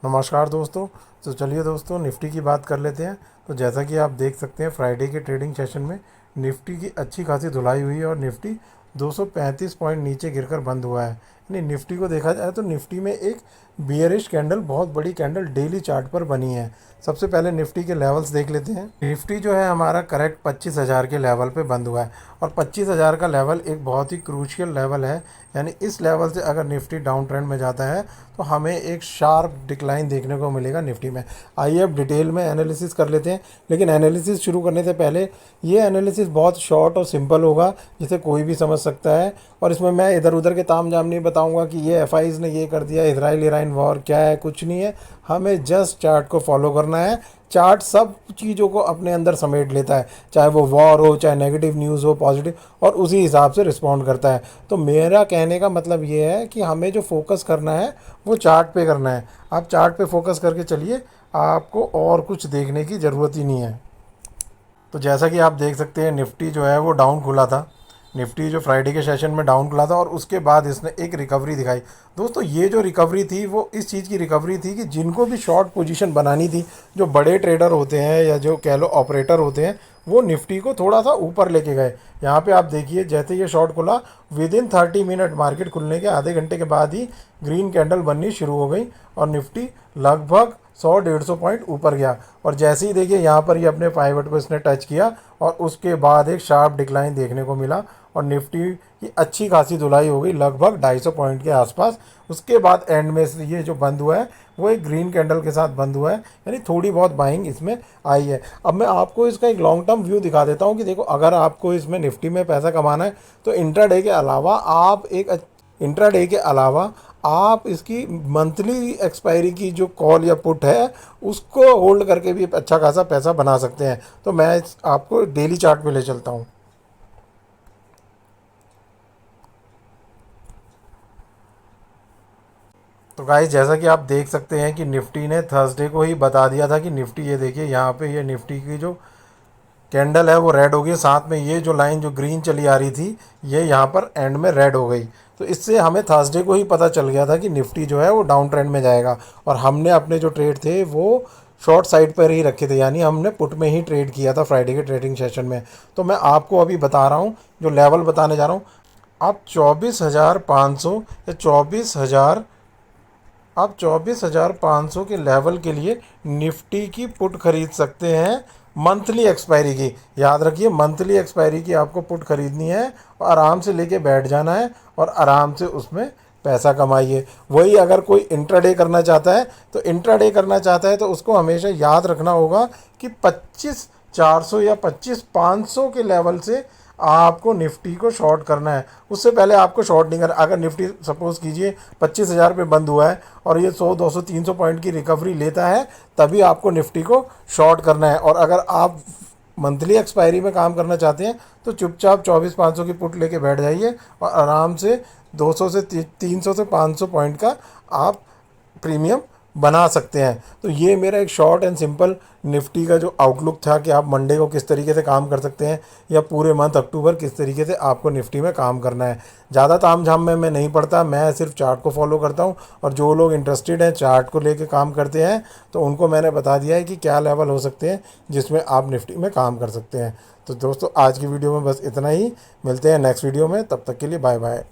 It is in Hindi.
नमस्कार दोस्तों। तो चलिए दोस्तों निफ्टी की बात कर लेते हैं। तो जैसा कि आप देख सकते हैं फ्राइडे के ट्रेडिंग सेशन में निफ्टी की अच्छी खासी धुलाई हुई है और निफ्टी 235 पॉइंट नीचे गिरकर बंद हुआ है। यानी निफ्टी को देखा जाए तो निफ्टी में एक बियरिश कैंडल, बहुत बड़ी कैंडल डेली चार्ट पर बनी है। सबसे पहले निफ्टी के लेवल्स देख लेते हैं। निफ्टी जो है हमारा करेक्ट 25,000 के लेवल पे बंद हुआ है और 25,000 का लेवल एक बहुत ही क्रूशियल लेवल है। यानी इस लेवल से अगर निफ्टी डाउन ट्रेंड में जाता है तो हमें एक शार्प डिक्लाइन देखने को मिलेगा निफ्टी में। आइए अब डिटेल में एनालिसिस कर लेते हैं, लेकिन एनालिसिस शुरू करने से पहले ये एनालिसिस बहुत शॉर्ट और सिंपल होगा जिसे कोई भी समझ सकता है। और इसमें मैं इधर उधर के ताम झाम नहीं बताऊंगा कि ये एफआईज ने ये कर दिया, इजराइल ईरान वॉर क्या है, कुछ नहीं है। हमें जस्ट चार्ट को फॉलो करना है। चार्ट सब चीज़ों को अपने अंदर समेट लेता है, चाहे वो वॉर हो, चाहे नेगेटिव न्यूज़ हो, पॉजिटिव, और उसी हिसाब से रिस्पॉन्ड करता है। तो मेरा कहने का मतलब ये है कि हमें जो फोकस करना है वो चार्ट पे करना है। आप चार्ट पे फोकस करके चलिए, आपको और कुछ देखने की ज़रूरत ही नहीं है। तो जैसा कि आप देख सकते हैं निफ्टी जो है वो डाउन खुला था। निफ्टी जो फ्राइडे के सेशन में डाउन खुला था और उसके बाद इसने एक रिकवरी दिखाई। दोस्तों ये जो रिकवरी थी वो इस चीज़ की रिकवरी थी कि जिनको भी शॉर्ट पोजीशन बनानी थी, जो बड़े ट्रेडर होते हैं या जो कह लो ऑपरेटर होते हैं, वो निफ्टी को थोड़ा सा ऊपर लेके गए। यहाँ पे आप देखिए जैसे ये शॉर्ट खुला, विद इन 30 मिनट मार्केट खुलने के आधे घंटे के बाद ही ग्रीन कैंडल बननी शुरू हो गई और निफ्टी लगभग 100-150 पॉइंट ऊपर गया। और जैसे ही देखिए यहाँ पर ये अपने पाइवट को इसने टच किया और उसके बाद एक शार्प डिक्लाइन देखने को मिला और निफ्टी की अच्छी खासी धुलाई हो गई, लगभग 250 पॉइंट के आसपास। उसके बाद एंड में से ये जो बंद हुआ है वो एक ग्रीन कैंडल के साथ बंद हुआ है, यानी थोड़ी बहुत बाइंग इसमें आई है। अब मैं आपको इसका एक लॉन्ग टर्म व्यू दिखा देता हूँ कि देखो, अगर आपको इसमें निफ्टी में पैसा कमाना है तो इंट्राडे के अलावा आप इसकी मंथली एक्सपायरी की जो कॉल या पुट है उसको होल्ड करके भी अच्छा खासा पैसा बना सकते हैं। तो मैं आपको डेली चार्ट पे ले चलता हूँ। तो गाइस जैसा कि आप देख सकते हैं कि निफ्टी ने थर्सडे को ही बता दिया था कि निफ्टी, ये देखिए यहाँ पे ये निफ्टी की जो कैंडल है वो रेड हो गई, साथ में ये जो लाइन जो ग्रीन चली आ रही थी ये यहाँ पर एंड में रेड हो गई। तो इससे हमें थर्सडे को ही पता चल गया था कि निफ्टी जो है वो डाउन ट्रेंड में जाएगा और हमने अपने जो ट्रेड थे वो शॉर्ट साइड पर ही रखे थे, यानी हमने पुट में ही ट्रेड किया था फ्राइडे के ट्रेडिंग सेशन में। तो मैं आपको अभी बता रहा हूँ, जो लेवल बताने जा रहा हूँ, आप 24,500 या 24,000, आप 24,500 के लेवल के लिए निफ्टी की पुट खरीद सकते हैं मंथली एक्सपायरी की। याद रखिए मंथली एक्सपायरी की आपको पुट खरीदनी है और आराम से लेके बैठ जाना है और आराम से उसमें पैसा कमाइए। वही अगर कोई इंट्राडे करना चाहता है तो उसको हमेशा याद रखना होगा कि 25,400 या 25,500 के लेवल से आपको निफ्टी को शॉर्ट करना है। उससे पहले आपको शॉर्ट नहीं करना। अगर निफ्टी सपोज कीजिए 25,000 पे बंद हुआ है और ये 100, 200, 300 पॉइंट की रिकवरी लेता है, तभी आपको निफ्टी को शॉर्ट करना है। और अगर आप मंथली एक्सपायरी में काम करना चाहते हैं तो चुपचाप 24,500 की पुट लेके बैठ जाइए और आराम से 200 से 300 से 500 पॉइंट का आप प्रीमियम बना सकते हैं। तो ये मेरा एक शॉर्ट एंड सिंपल निफ्टी का जो आउटलुक था कि आप मंडे को किस तरीके से काम कर सकते हैं या पूरे मंथ अक्टूबर किस तरीके से आपको निफ्टी में काम करना है। ज़्यादा ताम झाम में मैं नहीं पड़ता, मैं सिर्फ चार्ट को फॉलो करता हूं। और जो लोग इंटरेस्टेड हैं चार्ट को लेके काम करते हैं तो उनको मैंने बता दिया है कि क्या लेवल हो सकते हैं जिसमें आप निफ्टी में काम कर सकते हैं। तो दोस्तों आज की वीडियो में बस इतना ही, मिलते हैं नेक्स्ट वीडियो में, तब तक के लिए बाय बाय।